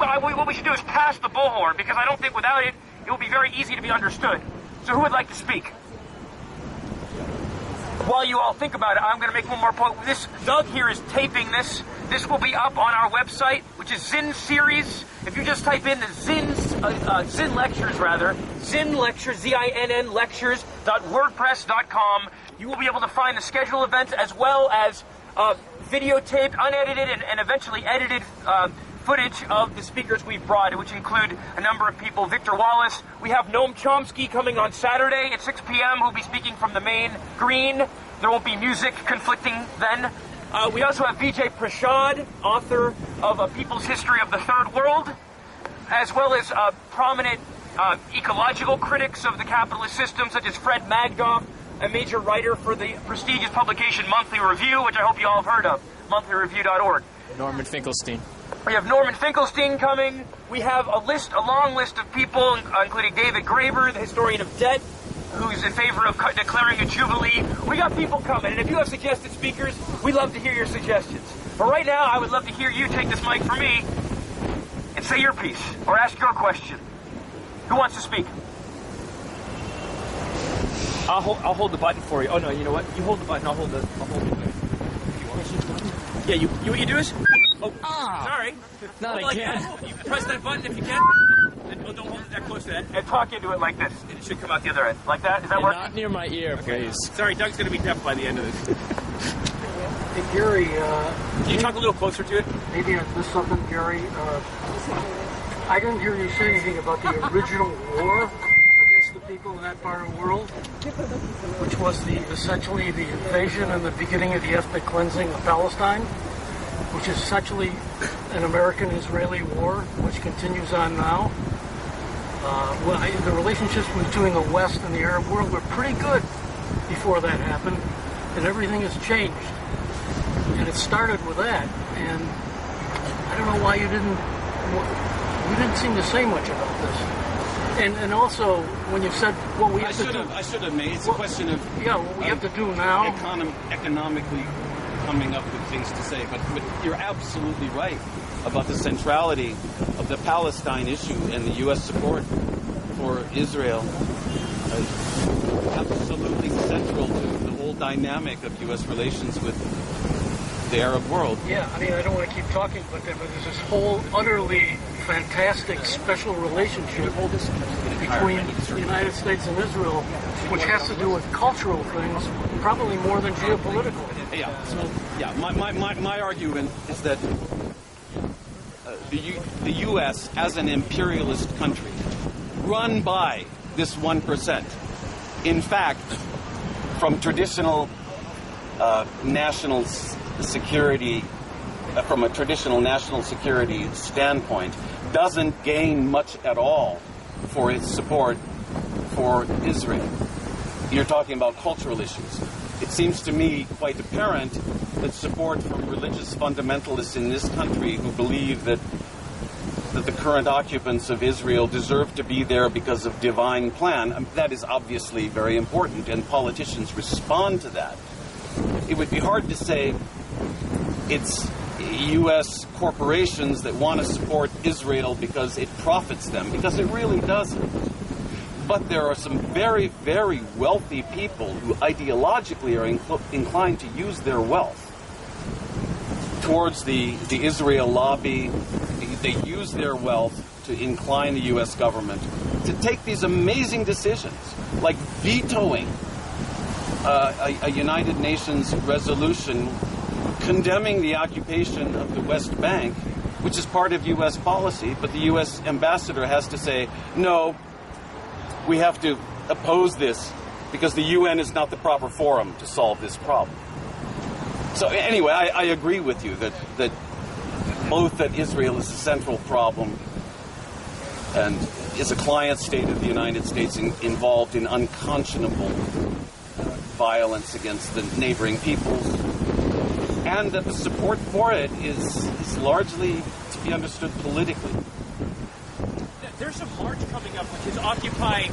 what we should do is pass the bullhorn, because I don't think without it, it will be very easy to be understood. So who would like to speak? While you all think about it, I'm going to make one more point. Doug here is taping this. This will be up on our website, which is Zinn Series. If you just type in the Zinn Lectures, Zinn Lectures, Z-I-N-N Lectures.wordpress.com, you will be able to find the scheduled events as well as videotaped, unedited, and eventually edited footage of the speakers we've brought, which include a number of people. Victor Wallace. We have Noam Chomsky coming on Saturday at 6 p.m., who'll be speaking from the main green. There won't be music conflicting then. We also have Vijay Prashad, author of A People's History of the Third World, as well as prominent ecological critics of the capitalist system, such as Fred Magdoff, a major writer for the prestigious publication Monthly Review, which I hope you all have heard of, monthly.review.org. Norman Finkelstein. We have Norman Finkelstein coming. We have a long list of people, including David Graeber, the historian of debt, who's in favor of declaring a jubilee. We got people coming, and if you have suggested speakers, we'd love to hear your suggestions. But right now, I would love to hear you take this mic from me and say your piece, or ask your question. Who wants to speak? I'll hold the button for you. Oh no, you know what? You hold the button. I'll hold it. Yeah, you what you do is. Oh, sorry. Not again. You press that button if you can. And don't hold it that close to that. And talk into it like this. It should come out the other end. Like that? Does that work? Not near my ear, please. Sorry, Doug's going to be deaf by the end of this. Hey, Gary. Can you talk a little closer to it? Maybe I missed something, Gary. I didn't hear you say anything about the original war against the people in that part of the world, which was essentially the invasion and the beginning of the ethnic cleansing of Palestine, which is essentially an American-Israeli war, which continues on now. The relationships between the West and the Arab world were pretty good before that happened, and everything has changed. And it started with that, and I don't know why you didn't seem to say much about this. And also, when you said what we have to do... I should have made. It's a question of... Yeah, what we have to do now... Economically coming up with things to say. But you're absolutely right about the centrality of the Palestine issue and the U.S. support for Israel. Absolutely central to the whole dynamic of U.S. relations with the Arab world. Yeah, I mean, I don't want to keep talking, but there's this whole utterly fantastic special relationship between the United States and Israel, which has to do with cultural things, probably more than geopolitical. Yeah. My argument is that the U.S. as an imperialist country, run by this 1%, in fact, from traditional national security, from a traditional national security standpoint, doesn't gain much at all for its support for Israel. You're talking about cultural issues. It seems to me quite apparent that support from religious fundamentalists in this country who believe that the current occupants of Israel deserve to be there because of divine plan, that is obviously very important, and politicians respond to that. It would be hard to say it's U.S. corporations that want to support Israel because it profits them, because it really doesn't. But there are some very, very wealthy people who ideologically are inclined to use their wealth towards the Israel lobby. They use their wealth to incline the U.S. government to take these amazing decisions, like vetoing a United Nations resolution condemning the occupation of the West Bank, which is part of U.S. policy, but the U.S. ambassador has to say, no, we have to oppose this because the UN is not the proper forum to solve this problem. So anyway, I agree with you that both that Israel is a central problem and is a client state of the United States involved in unconscionable violence against the neighboring peoples, and that the support for it is largely to be understood politically. There's a march coming up which is Occupy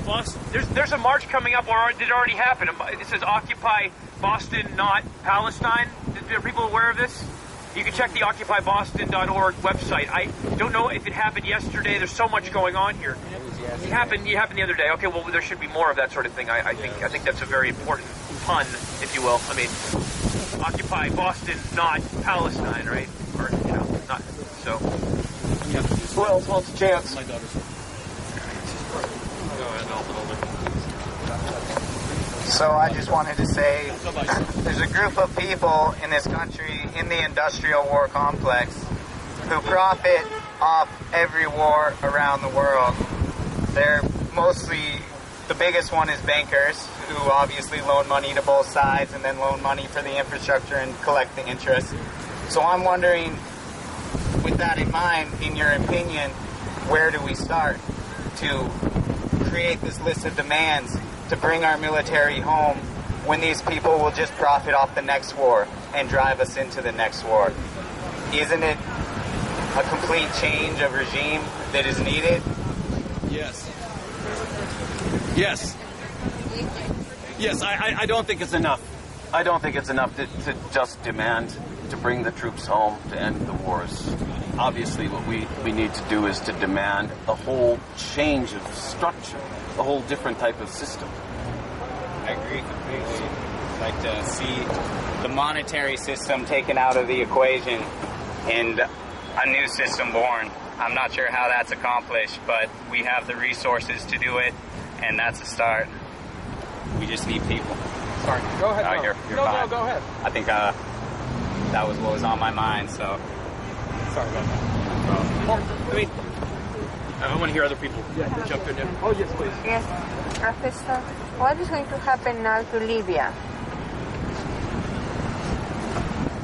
Boston. There's a march coming up, or did it already happen? It says Occupy Boston, not Palestine. Are people aware of this? You can check the OccupyBoston.org website. I don't know if it happened yesterday. There's so much going on here. It happened the other day. Okay, well, there should be more of that sort of thing. I think that's a very important pun, if you will. I mean, Occupy Boston, not Palestine, right? Or, not so. Yeah. Who else wants a chance? My daughter's. So I just wanted to say there's a group of people in this country, in the industrial war complex, who profit off every war around the world. They're mostly, the biggest one is bankers, who obviously loan money to both sides and then loan money for the infrastructure and collect the interest. So I'm wondering, with that in mind, in your opinion, where do we start to create this list of demands to bring our military home when these people will just profit off the next war and drive us into the next war? Isn't it a complete change of regime that is needed? Yes. Yes. Yes, I don't think it's enough. I don't think it's enough to just demand to bring the troops home to end the wars. Obviously, what we need to do is to demand a whole change of structure, a whole different type of system. I agree completely. I'd like to see the monetary system taken out of the equation and a new system born. I'm not sure how that's accomplished, but we have the resources to do it, and that's a start. We just need people. Sorry, go ahead. You're fine. No, go ahead. I think that was what was on my mind, so. Sorry about that. I want to hear other people jump in there. Oh, yes, please. Yes, Professor, what is going to happen now to Libya?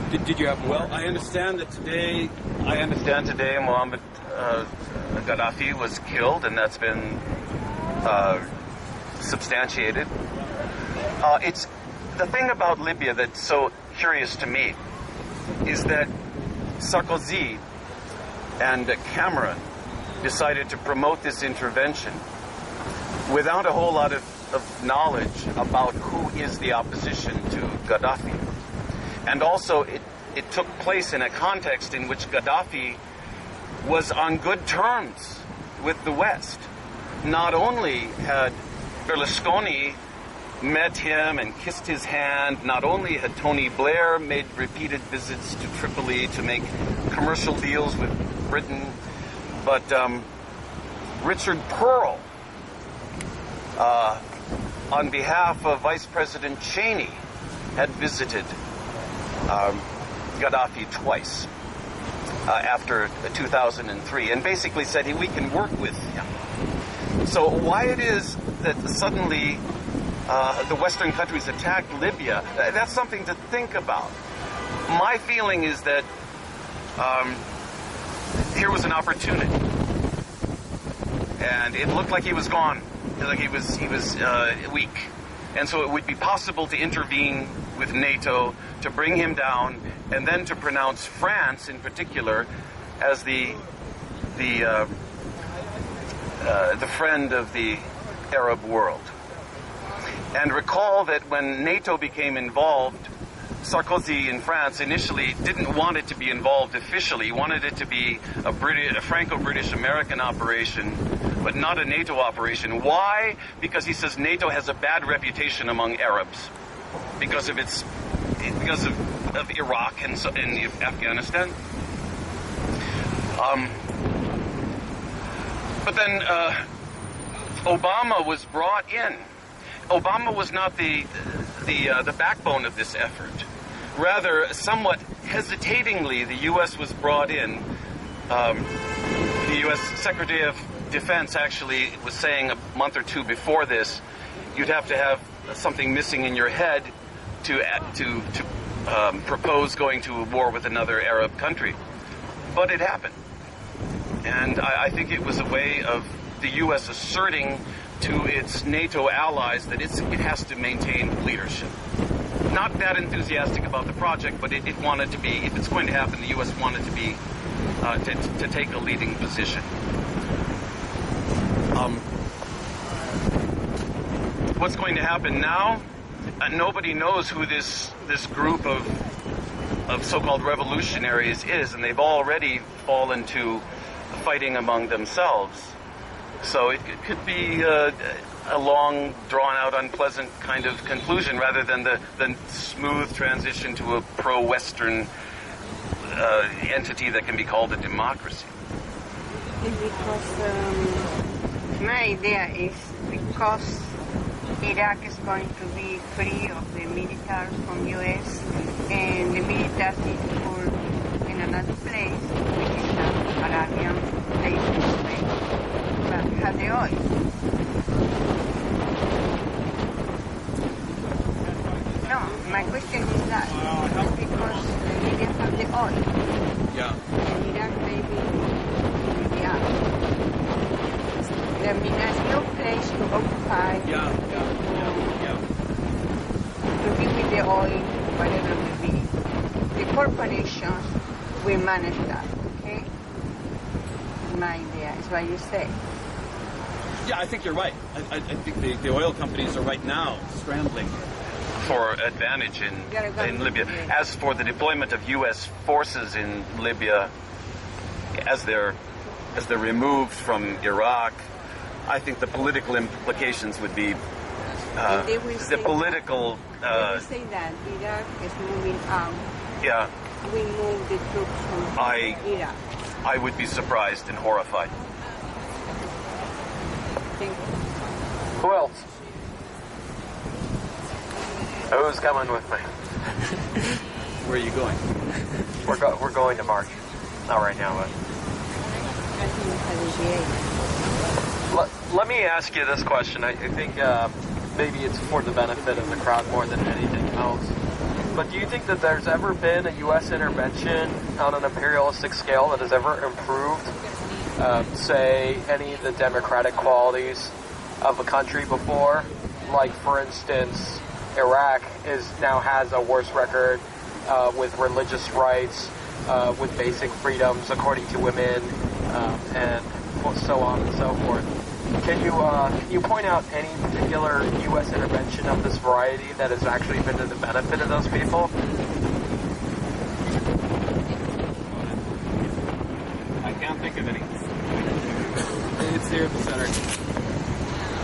Did you have more? Well, I understand today Muammar Gaddafi was killed, and that's been substantiated. It's the thing about Libya that's so curious to me is that Sarkozy and Cameron decided to promote this intervention without a whole lot of knowledge about who is the opposition to Gaddafi. And also, it took place in a context in which Gaddafi was on good terms with the West. Not only had Berlusconi met him and kissed his hand, not only had Tony Blair made repeated visits to Tripoli to make commercial deals with Britain, but Richard Pearl, on behalf of Vice President Cheney, had visited Gaddafi twice after 2003 and basically said, hey, we can work with him. So why it is that suddenly the Western countries attacked Libya, that's something to think about. My feeling is that here was an opportunity, and it looked like he was gone, like he was weak, and so it would be possible to intervene with NATO to bring him down, and then to pronounce France in particular as the friend of the Arab world. And recall that when NATO became involved, Sarkozy in France initially didn't want it to be involved officially. He wanted it to be a Franco-British-American operation, but not a NATO operation. Why? Because he says NATO has a bad reputation among Arabs because of Iraq and Afghanistan. But then Obama was brought in. Obama was not the backbone of this effort. Rather, somewhat hesitatingly, the U.S. was brought in. The U.S. Secretary of Defense actually was saying a month or two before this, you'd have to have something missing in your head to propose going to a war with another Arab country. But it happened. And I think it was a way of the U.S. asserting to its NATO allies that it has to maintain leadership. Not that enthusiastic about the project, but it wanted to be, if it's going to happen, the U.S. wanted to be, to take a leading position. What's going to happen now? Nobody knows who this group of so-called revolutionaries is, and they've already fallen to fighting among themselves. So it could be a long, drawn-out, unpleasant kind of conclusion rather than the smooth transition to a pro-Western entity that can be called a democracy. Because my idea is because Iraq is going to be free of the military from U.S. and the military is put in another place, which is an Arabian place, but have the oil. No, my question is that because Libya have the oil, and Iraq maybe Libya. There means no place to occupy. To be with the oil, whatever will be. The corporations will manage that. Okay. My idea is what you say. Yeah, I think you're right. I think the oil companies are right now scrambling for advantage in Libya. As for the deployment of U.S. forces in Libya, as they're removed from Iraq, I think the political implications would be the political. They will say that Iraq is moving out. Yeah. We move the troops from Iraq. I would be surprised and horrified. Thank you. Who else? Who's coming with me? Where are you going? We're going to march. Not right now, but. Let me ask you this question. I think maybe it's for the benefit of the crowd more than anything else. But do you think that there's ever been a U.S. intervention on an imperialistic scale that has ever improved, say, any of the democratic qualities of a country before? Like, for instance, Iraq now has a worse record with religious rights, with basic freedoms according to women, and so on and so forth. Can you point out any particular U.S. intervention of this variety that has actually been to the benefit of those people? I can't think of any. It's here at the center.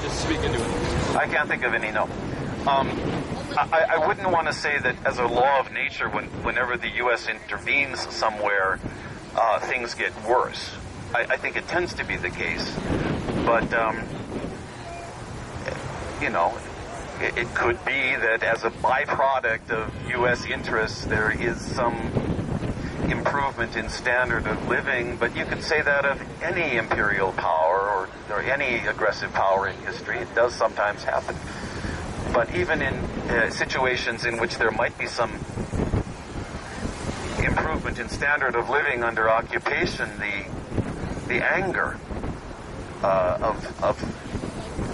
Just speak into it. I can't think of any, no. I wouldn't want to say that as a law of nature, whenever the U.S. intervenes somewhere, things get worse. I think it tends to be the case. But, it could be that as a byproduct of U.S. interests, there is some improvement in standard of living, but you could say that of any imperial power or any aggressive power in history. It does sometimes happen. But even in situations in which there might be some improvement in standard of living under occupation, the anger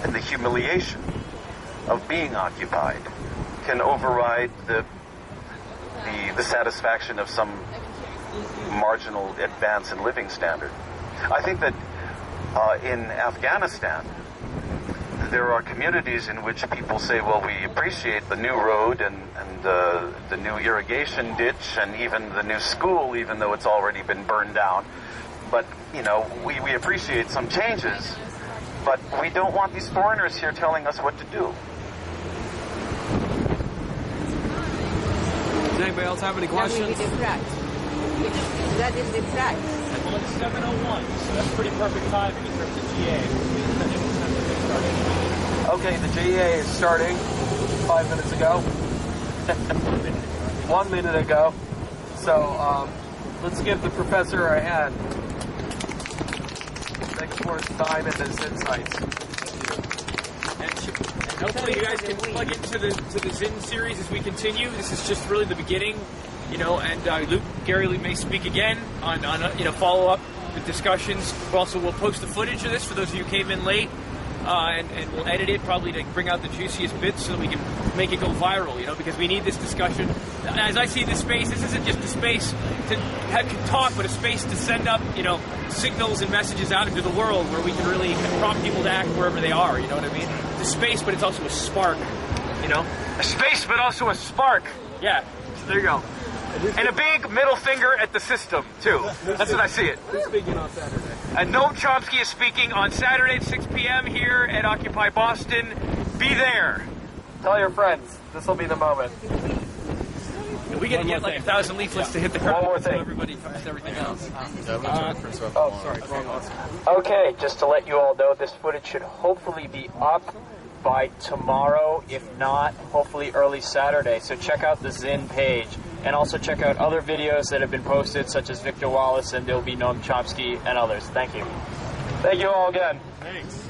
and the humiliation of being occupied can override the satisfaction of some marginal advance in living standard. I think that in Afghanistan, there are communities in which people say, well, we appreciate the new road and the new irrigation ditch and even the new school, even though it's already been burned down. But, we appreciate some changes, but we don't want these foreigners here telling us what to do. Does anybody else have any questions? That will be the price. That is the price. Well, it's 7:01, so that's pretty perfect timing in terms of GA. Okay, the GA is starting 5 minutes ago. 1 minute ago. So, let's give the professor a hand. Thanks for his time and his insights. And hopefully you guys can plug into the Zinn series as we continue. This is just really the beginning, and Leupp, Gary Lee may speak again on follow up with discussions. We'll post the footage of this for those of you who came in late, and we'll edit it probably to bring out the juiciest bits so that we can make it go viral. Because we need this discussion. As I see this space, this isn't just a space to talk, but a space to send up signals and messages out into the world where we can really prompt people to act wherever they are. You know what I mean? It's a space, but it's also a spark. A space, but also a spark. Yeah. There you go. And a big middle finger at the system, too. That's what I see it. Who's speaking on Saturday? And Noam Chomsky is speaking on Saturday at 6 p.m. here at Occupy Boston. Be there. Tell your friends. This will be the moment. We get to get like 1,000 leaflets to hit the crowd. One more thing. So everybody comes to everything else. Okay, just to let you all know, this footage should hopefully be up by tomorrow, if not, hopefully early Saturday. So check out the Zinn page, and also check out other videos that have been posted, such as Victor Wallace, and there'll be Noam Chomsky and others. Thank you. Thank you all again. Thanks.